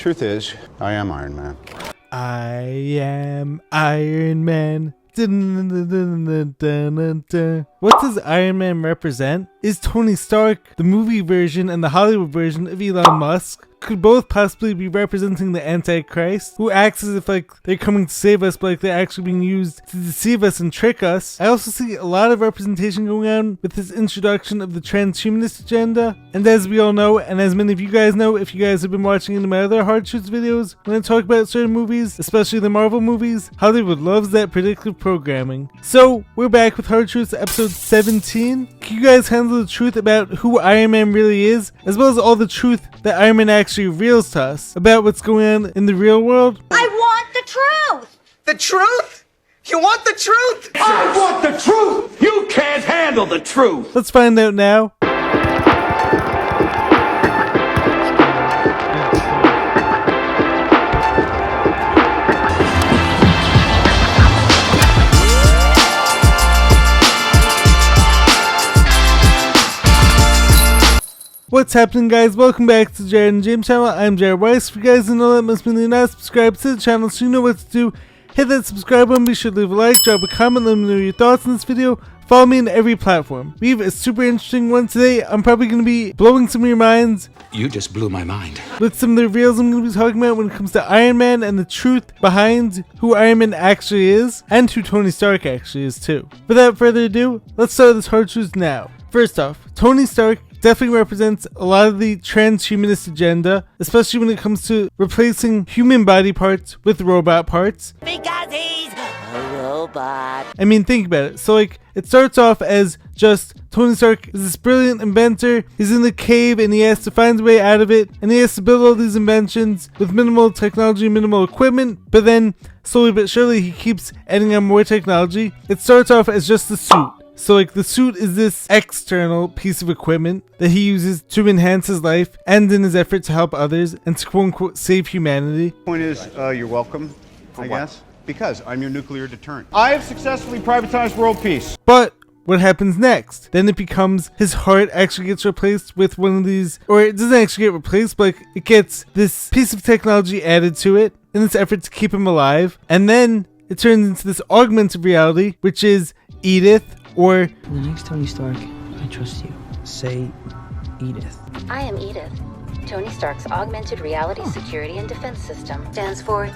Truth is, I am Iron Man. I am Iron Man. What does Iron Man represent? Is Tony Stark, the movie version and the Hollywood version of Elon Musk, could both possibly be representing the Antichrist, who acts as if like they're coming to save us, but like they're actually being used to deceive us and trick us. I also see a lot of representation going on with this introduction of the transhumanist agenda. And as we all know, and as many of you guys know, if you guys have been watching any of my other Hard Truths videos, when I talk about certain movies, especially the Marvel movies, Hollywood loves that predictive programming. So we're back with Hard Truths episode 17. Can you guys handle the truth about who Iron Man really is, as well as all the truth that Iron Man actually reveals to us about what's going on in the real world? I want the truth! The truth? You want the truth? I want the truth! You can't handle the truth! Let's find out now. What's happening, guys? Welcome back to Jared and James channel. I'm Jared Weiss. If you guys didn't know that, must mean you're not subscribed to the channel, so you know what to do. Hit that subscribe button, be sure to leave a like, drop a comment, let me know your thoughts on this video. Follow me on every platform. We have a super interesting one today. I'm probably going to be blowing some of your minds. You just blew my mind. With some of the reveals I'm going to be talking about when it comes to Iron Man and the truth behind who Iron Man actually is, and who Tony Stark actually is too. Without further ado, let's start this Hard Truth now. First off, Tony Stark definitely represents a lot of the transhumanist agenda, especially when it comes to replacing human body parts with robot parts. Because he's a robot. I mean, think about it. So like, it starts off as just Tony Stark is this brilliant inventor. He's in the cave and he has to find a way out of it, and he has to build all these inventions with minimal technology, minimal equipment, but then slowly but surely he keeps adding on more technology. It starts off as just the suit. So like, the suit is this external piece of equipment that he uses to enhance his life and in his effort to help others and to quote unquote save humanity. Point is, you're welcome, I guess, because I'm your nuclear deterrent. I have successfully privatized world peace. But what happens next? Then it becomes his heart actually gets replaced with one of these, or it doesn't actually get replaced, but like, it gets this piece of technology added to it in this effort to keep him alive. And then it turns into this augmented reality, which is Edith, or the next Tony Stark, I trust you. Say Edith. I am Edith. Tony Stark's augmented reality security and defense system stands for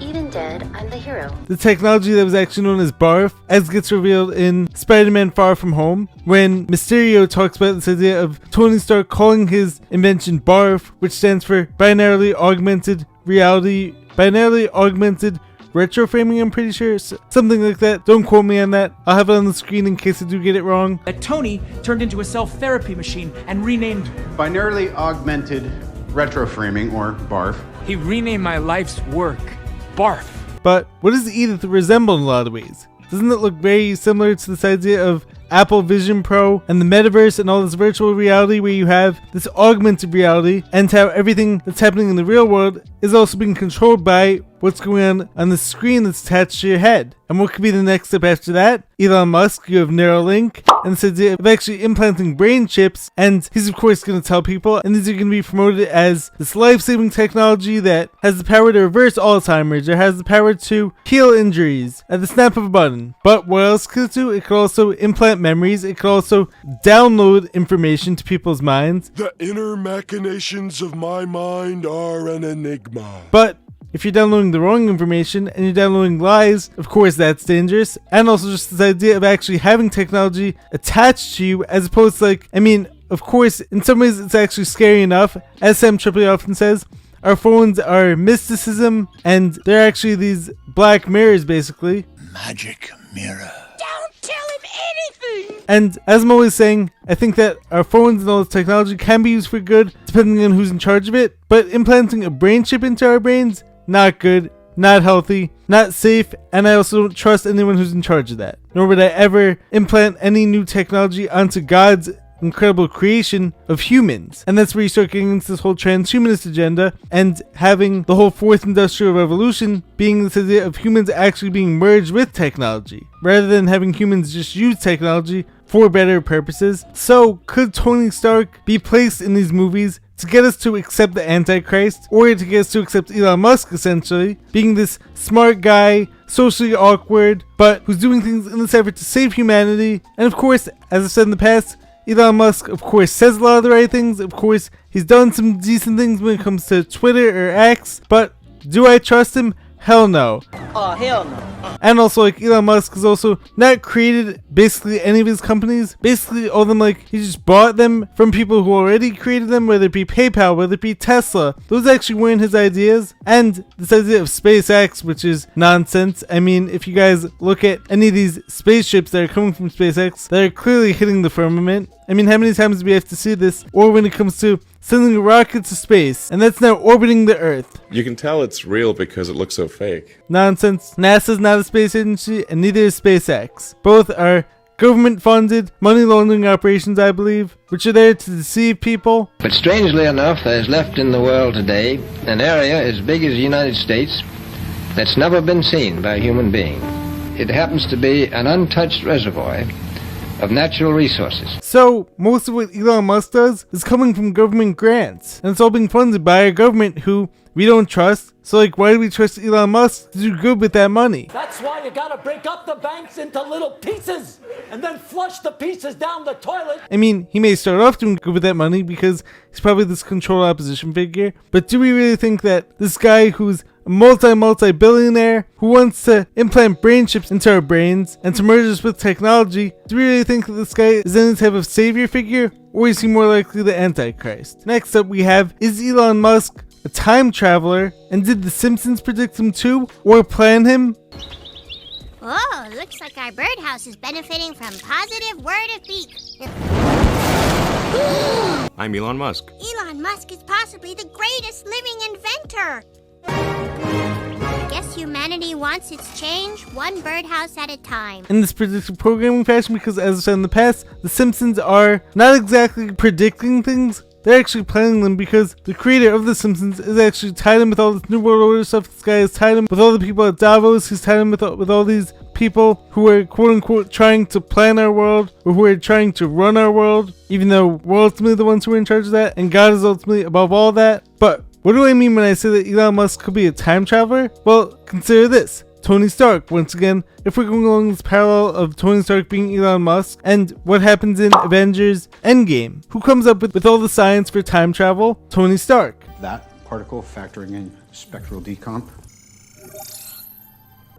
even dead, I'm the hero. the technology that was actually known as BARF, as gets revealed in Spider-Man Far From Home, when Mysterio talks about this idea of Tony Stark calling his invention BARF, which stands for binarily augmented reality, binarily augmented retroframing, I'm pretty sure, something like that. Don't quote me on that. I'll have it on the screen in case I do get it wrong. That Tony turned into a self-therapy machine and renamed... Binarily augmented retroframing, or BARF. He renamed my life's work, Barf. But what does Edith resemble in a lot of ways? Doesn't it look very similar to this idea of Apple Vision Pro and the metaverse and all this virtual reality, where you have this augmented reality and how everything that's happening in the real world is also being controlled by what's going on the screen that's attached to your head? And what could be the next step after that? Elon Musk, you have Neuralink, and this idea of actually implanting brain chips, and he's of course going to tell people, and these are going to be promoted as this life-saving technology that has the power to reverse Alzheimer's, or has the power to heal injuries at the snap of a button. But what else could it do? It could also implant memories, it could also download information to people's minds. The inner machinations of my mind are an enigma. But if you're downloading the wrong information and you're downloading lies, of course that's dangerous. And also just this idea of actually having technology attached to you, as opposed to like, I mean, of course, in some ways it's actually scary enough. As Sam Tripoli often says, our phones are mysticism, and they're actually these black mirrors, basically. Magic mirror. Don't tell him anything! And as I'm always saying, I think that our phones and all this technology can be used for good, depending on who's in charge of it. But implanting a brain chip into our brains, not good, not healthy, not safe, and I also don't trust anyone who's in charge of that. Nor would I ever implant any new technology onto God's incredible creation of humans. And that's where you start getting into this whole transhumanist agenda, and having the whole fourth industrial revolution being this idea of humans actually being merged with technology, rather than having humans just use technology, for better purposes. So could Tony Stark be placed in these movies to get us to accept the Antichrist, or to get us to accept Elon Musk, essentially, being this smart guy, socially awkward, but who's doing things in this effort to save humanity? And of course, as I've said in the past, Elon Musk, of course, says a lot of the right things. Of course, he's done some decent things when it comes to Twitter or X, but do I trust him? Hell no. Oh, hell no. And also, like, Elon Musk has also not created basically any of his companies. Basically, all of them, like, he just bought them from people who already created them, whether it be PayPal, whether it be Tesla. Those actually weren't his ideas. And this idea of SpaceX, which is nonsense. I mean, if you guys look at any of these spaceships that are coming from SpaceX, they're clearly hitting the firmament. I mean, how many times do we have to see this? Or when it comes to sending a rocket to space, and that's now orbiting the Earth. You can tell it's real because it looks so fake. Nonsense. NASA's not a space agency, and neither is SpaceX. Both are government-funded, money laundering operations, I believe, which are there to deceive people. But strangely enough, there is left in the world today an area as big as the United States that's never been seen by a human being. It happens to be an untouched reservoir of natural resources. So, most of what Elon Musk does is coming from government grants, and it's all being funded by a government who we don't trust. So, like, why do we trust Elon Musk to do good with that money? That's why you gotta break up the banks into little pieces and then flush the pieces down the toilet. I mean, he may start off doing good with that money because he's probably this controlled opposition figure, but do we really think that this guy who's a multi-billionaire who wants to implant brain chips into our brains and to merge us with technology, do we really think that this guy is any type of savior figure, or is he more likely the Antichrist? Next up we have, is Elon Musk a time traveler, and did the Simpsons predict him too, or plan him? Oh, looks like our birdhouse is benefiting from positive word of beak. I'm Elon Musk. Elon Musk is possibly the greatest living inventor. I guess humanity wants its change one birdhouse at a time. In this predictive programming fashion, because as I said in the past, the Simpsons are not exactly predicting things, they're actually planning them, because the creator of The Simpsons is actually tied in with all this New World Order stuff. This guy is tied in with all the people at Davos. He's tied in with all these people who are quote-unquote trying to plan our world, or who are trying to run our world, even though we're ultimately the ones who are in charge of that, and God is ultimately above all that. But what do I mean when I say that Elon Musk could be a time traveler? Well, consider this. Tony Stark, once again, if we're going along this parallel of Tony Stark being Elon Musk, and what happens in Avengers Endgame, who comes up with all the science for time travel? Tony Stark. That particle factoring in spectral decomp.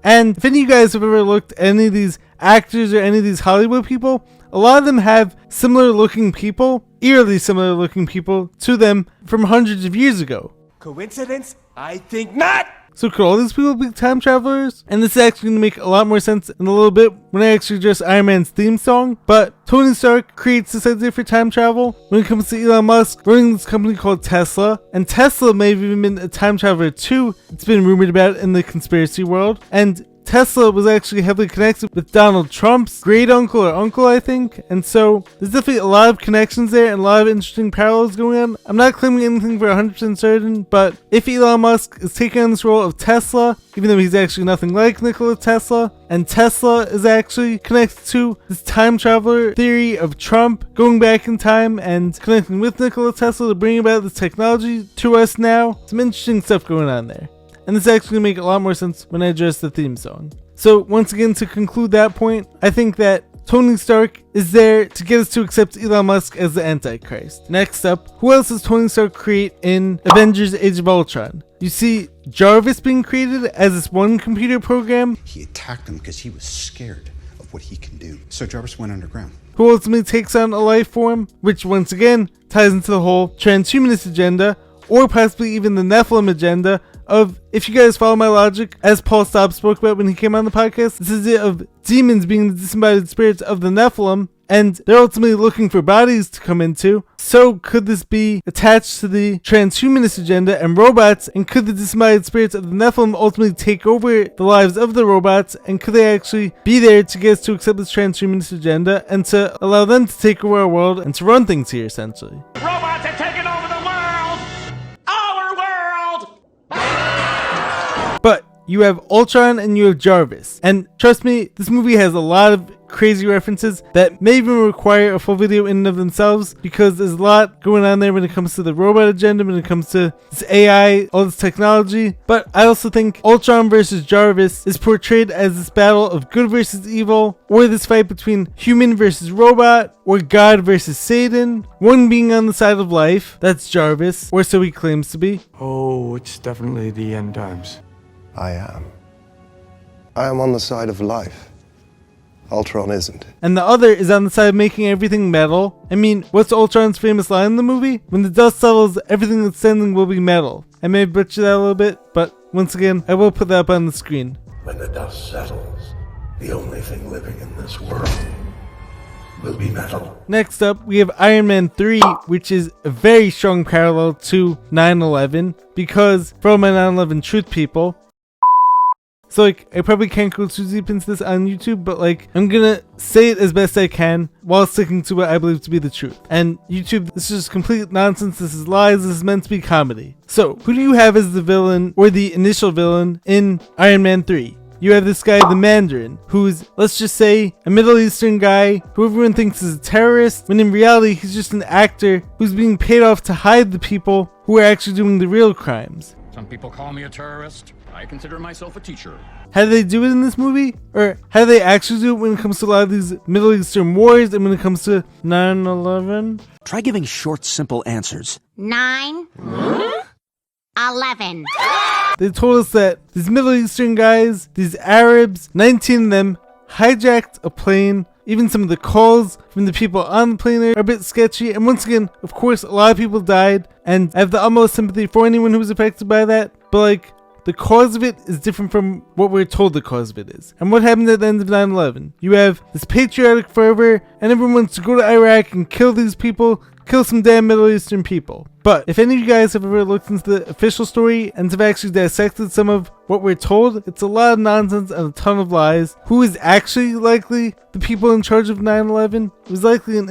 And if any of you guys have ever looked at any of these actors or any of these Hollywood people, a lot of them have similar looking people, eerily similar looking people to them from hundreds of years ago. Coincidence? I think not! So could all these people be time travelers? And this is actually going to make a lot more sense in a little bit when I actually address Iron Man's theme song. But Tony Stark creates this idea for time travel when it comes to Elon Musk running this company called Tesla. And Tesla may have even been a time traveler too. It's been rumored about in the conspiracy world. And Tesla was actually heavily connected with Donald Trump's great uncle or uncle, I think. And so there's definitely a lot of connections there and a lot of interesting parallels going on. I'm not claiming anything for 100% certain, but if Elon Musk is taking on this role of Tesla, even though he's actually nothing like Nikola Tesla, and Tesla is actually connected to this time traveler theory of Trump going back in time and connecting with Nikola Tesla to bring about this technology to us now, some interesting stuff going on there. And this actually make a lot more sense when I address the theme song. So once again, to conclude that point, I think that Tony Stark is there to get us to accept Elon Musk as the Antichrist. Next up, who else does Tony Stark create in Avengers Age of Ultron? You see Jarvis being created as this one computer program. He attacked him because he was scared of what he can do. So Jarvis went underground. Who ultimately takes on a life form, which once again ties into the whole transhumanist agenda, or possibly even the Nephilim agenda of, if you guys follow my logic, as Paul Staub spoke about when he came on the podcast, this is it of demons being the disembodied spirits of the Nephilim, and they're ultimately looking for bodies to come into. So could this be attached to the transhumanist agenda and robots, and could the disembodied spirits of the Nephilim ultimately take over the lives of the robots, and could they actually be there to get us to accept this transhumanist agenda and to allow them to take over our world and to run things here, essentially? Robots are taking over the world! Our world! But you have Ultron and you have Jarvis. And trust me, this movie has a lot of crazy references that may even require a full video in and of themselves, because there's a lot going on there when it comes to the robot agenda, when it comes to this AI, all this technology. But I also think Ultron versus Jarvis is portrayed as this battle of good versus evil, or this fight between human versus robot, or God versus Satan, one being on the side of life, that's Jarvis, or so he claims to be. Oh, it's definitely the end times. I am. I am on the side of life. Ultron isn't. And the other is on the side of making everything metal. I mean, what's Ultron's famous line in the movie? When the dust settles, everything that's standing will be metal. I may butcher that a little bit, but once again, I will put that up on the screen. When the dust settles, the only thing living in this world will be metal. Next up, we have Iron Man 3, which is a very strong parallel to 9/11, because for all my 9/11 truth people, so like, I probably can't go too deep into this on YouTube, but like, I'm gonna say it as best I can while sticking to what I believe to be the truth. And YouTube, this is just complete nonsense, this is lies, this is meant to be comedy. So, who do you have as the villain, or the initial villain, in Iron Man 3? You have this guy, the Mandarin, who's, let's just say, a Middle Eastern guy who everyone thinks is a terrorist, when in reality he's just an actor who's being paid off to hide the people who are actually doing the real crimes. Some people call me a terrorist. I consider myself a teacher. How do they do it in this movie? Or how do they actually do it when it comes to a lot of these Middle Eastern wars and when it comes to 9/11? Try giving short, simple answers. 9, 11. They told us that these Middle Eastern guys, these Arabs, 19 of them, hijacked a plane. Even some of the calls from the people on the plane are a bit sketchy. And once again, of course, a lot of people died. And I have the utmost sympathy for anyone who was affected by that. But like, the cause of it is different from what we're told the cause of it is. And what happened at the end of 9/11? You have this patriotic fervor, and everyone wants to go to Iraq and kill these people, kill some damn Middle Eastern people. But if any of you guys have ever looked into the official story and have actually dissected some of what we're told, it's a lot of nonsense and a ton of lies. Who is actually likely the people in charge of 9/11? It was likely an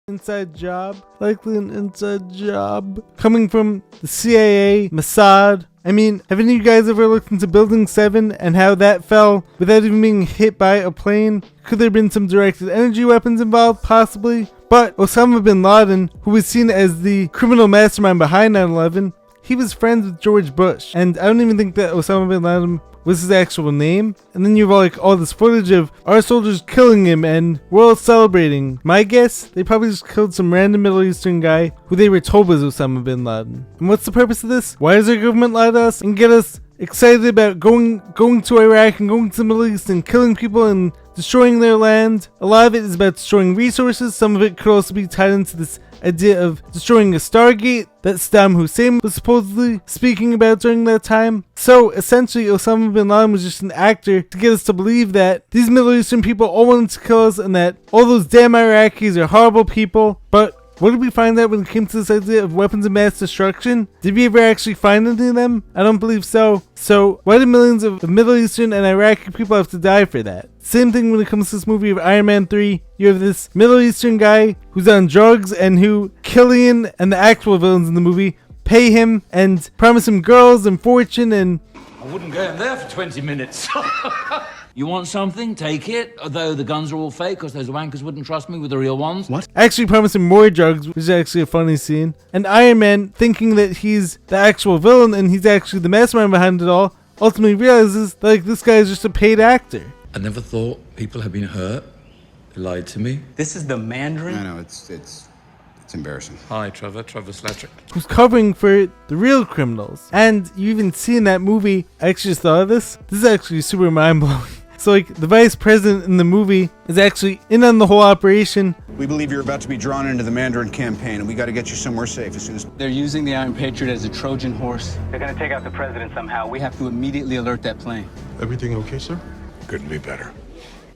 inside job. Likely an inside job. Coming from the CIA, Mossad. I mean, have any of you guys ever looked into Building 7 and how that fell without even being hit by a plane? Could there have been some directed energy weapons involved? Possibly. But Osama bin Laden, who was seen as the criminal mastermind behind 9/11, he was friends with George Bush. And I don't even think that Osama bin Laden was his actual name. And then you have all this footage of our soldiers killing him and we're all celebrating. My guess, they probably just killed some random Middle Eastern guy who they were told was Osama bin Laden. And what's the purpose of this? Why does our government lie to us and get us excited about going to Iraq and going to the Middle East and killing people and destroying their land? A lot of it is about destroying resources. Some of it could also be tied into this idea of destroying a Stargate that Saddam Hussein was supposedly speaking about during that time. So essentially, Osama bin Laden was just an actor to get us to believe that these Middle Eastern people all wanted to kill us and that all those damn Iraqis are horrible people. But what did we find out when it came to this idea of weapons of mass destruction? Did we ever actually find any of them? I don't believe so. So why did millions of Middle Eastern and Iraqi people have to die for that? Same thing when it comes to this movie of Iron Man 3. You have this Middle Eastern guy who's on drugs and who Killian and the actual villains in the movie pay him and promise him girls and fortune and... I wouldn't go in there for 20 minutes. You want something? Take it. Although the guns are all fake because those wankers wouldn't trust me with the real ones. What? Actually promising more drugs, which is actually a funny scene. And Iron Man, thinking that he's the actual villain and he's actually the mastermind behind it all, ultimately realizes that this guy is just a paid actor. I never thought people had been hurt. They lied to me. This is the Mandarin? I know, it's embarrassing. Hi, Trevor Slattrick. Who's covering for the real criminals. And you even see in that movie, I actually just thought of this. This is actually super mind-blowing. So the vice president in the movie is actually in on the whole operation. We believe you're about to be drawn into the Mandarin campaign and we got to get you somewhere safe as soon as... They're using the Iron Patriot as a Trojan horse. They're going to take out the president somehow. We have to immediately alert that plane. Everything okay, sir? Couldn't be better.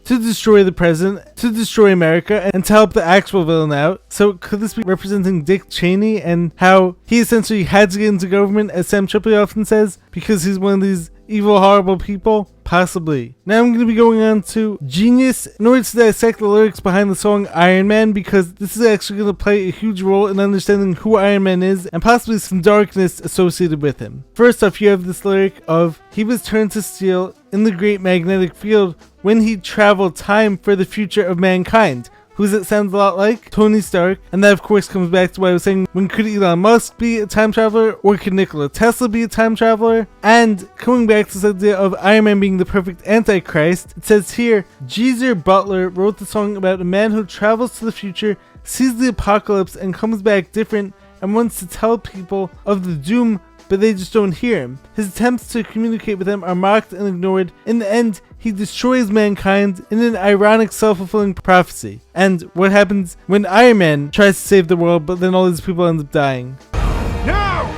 To destroy the president, to destroy America, and to help the actual villain out. So could this be representing Dick Cheney and how he essentially had to get into government, as Sam Tripoli often says, because he's one of these evil, horrible people? Possibly. Now I'm going to be going on to Genius in order to dissect the lyrics behind the song Iron Man, because this is actually going to play a huge role in understanding who Iron Man is and possibly some darkness associated with him. First off, you have this lyric of, "He was turned to steel in the great magnetic field when he traveled time for the future of mankind. Who does it sound a lot like? Tony Stark. And that of course comes back to what I was saying, when could Elon Musk be a time traveler, or could Nikola Tesla be a time traveler? And coming back to this idea of Iron Man being the perfect Antichrist, it says here, Geezer Butler wrote the song about a man who travels to the future, sees the apocalypse and comes back different and wants to tell people of the doom, but they just don't hear him. His attempts to communicate with them are mocked and ignored. In the end, he destroys mankind in an ironic self-fulfilling prophecy. And what happens when Iron Man tries to save the world, but then all these people end up dying? No!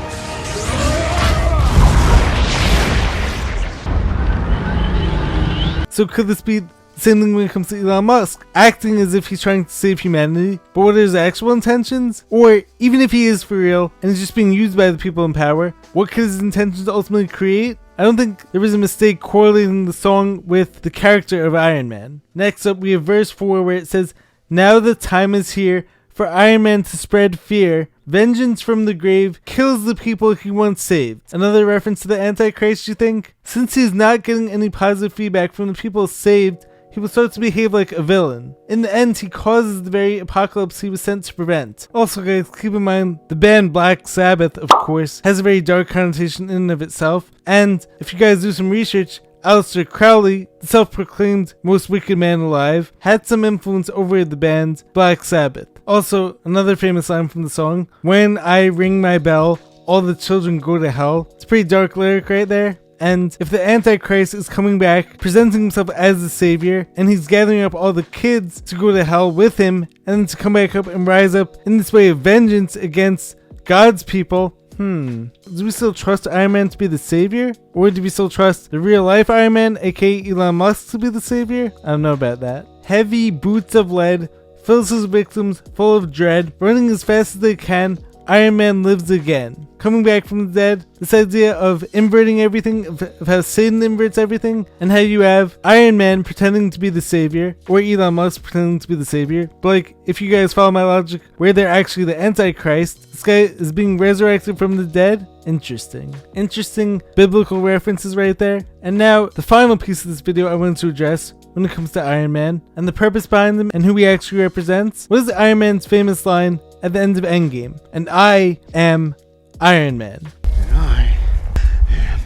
So could this be the same thing when it comes to Elon Musk, acting as if he's trying to save humanity, but what are his actual intentions? Or even if he is for real and is just being used by the people in power, what could his intentions ultimately create? I don't think there was a mistake correlating the song with the character of Iron Man. Next up, we have verse 4 where it says, now the time is here for Iron Man to spread fear. Vengeance from the grave kills the people he once saved. Another reference to the Antichrist, you think? Since he's not getting any positive feedback from the people saved, he will start to behave like a villain. In the end, he causes the very apocalypse he was sent to prevent. Also guys, keep in mind, the band Black Sabbath, of course, has a very dark connotation in and of itself. And if you guys do some research, Aleister Crowley, the self-proclaimed most wicked man alive, had some influence over the band Black Sabbath. Also, another famous line from the song, when I ring my bell, all the children go to hell. It's a pretty dark lyric right there. And if the Antichrist is coming back, presenting himself as the savior, and he's gathering up all the kids to go to hell with him, and then to come back up and rise up in this way of vengeance against God's people, do we still trust Iron Man to be the savior? Or do we still trust the real life Iron Man, aka Elon Musk, to be the savior? I don't know about that. Heavy boots of lead fills his victims full of dread, running as fast as they can. Iron Man lives again. Coming back from the dead, this idea of inverting everything, of how Satan inverts everything, and how you have Iron Man pretending to be the savior, or Elon Musk pretending to be the savior. But like, if you guys follow my logic, where they're actually the Antichrist, this guy is being resurrected from the dead. Interesting. Interesting biblical references right there. And now, the final piece of this video I wanted to address when it comes to Iron Man, and the purpose behind him, and who he actually represents. What is Iron Man's famous line at the end of Endgame? And I am Iron Man. And I am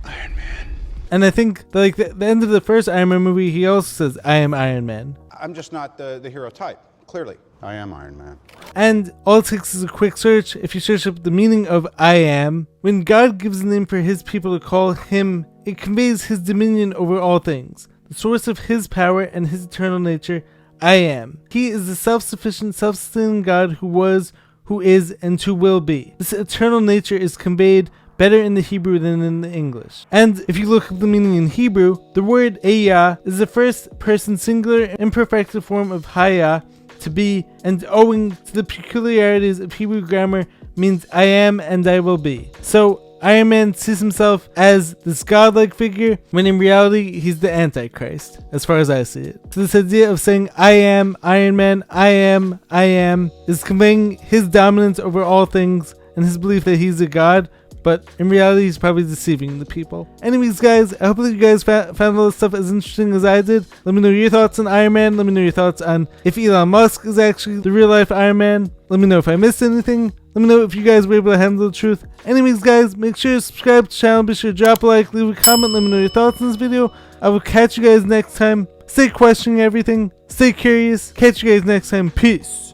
Iron Man. And I think that, like, the end of the first Iron Man movie, he also says, I am Iron Man. I'm just not the hero type, clearly. I am Iron Man. And all it takes is a quick search. If you search up the meaning of I am, when God gives a name for his people to call him, it conveys his dominion over all things, the source of his power and his eternal nature. I am. He is the self-sufficient, self-sustaining God who was, who is, and who will be. This eternal nature is conveyed better in the Hebrew than in the English. And if you look up the meaning in Hebrew, the word Ayah is the first person singular imperfected form of Haya, to be, and owing to the peculiarities of Hebrew grammar means I am and I will be. So Iron Man sees himself as this godlike figure, when in reality he's the Antichrist, as far as I see it. So this idea of saying I am Iron Man, I am, is conveying his dominance over all things and his belief that he's a god, but in reality he's probably deceiving the people. Anyways guys, I hope that you guys found all this stuff as interesting as I did. Let me know your thoughts on Iron Man. Let me know your thoughts on if Elon Musk is actually the real life Iron Man. Let me know if I missed anything. Let me know if you guys were able to handle the truth. Anyways guys, make sure to subscribe to the channel, be sure to drop a like, leave a comment, let me know your thoughts on this video. I will catch you guys next time. Stay questioning everything, stay curious, catch you guys next time, peace.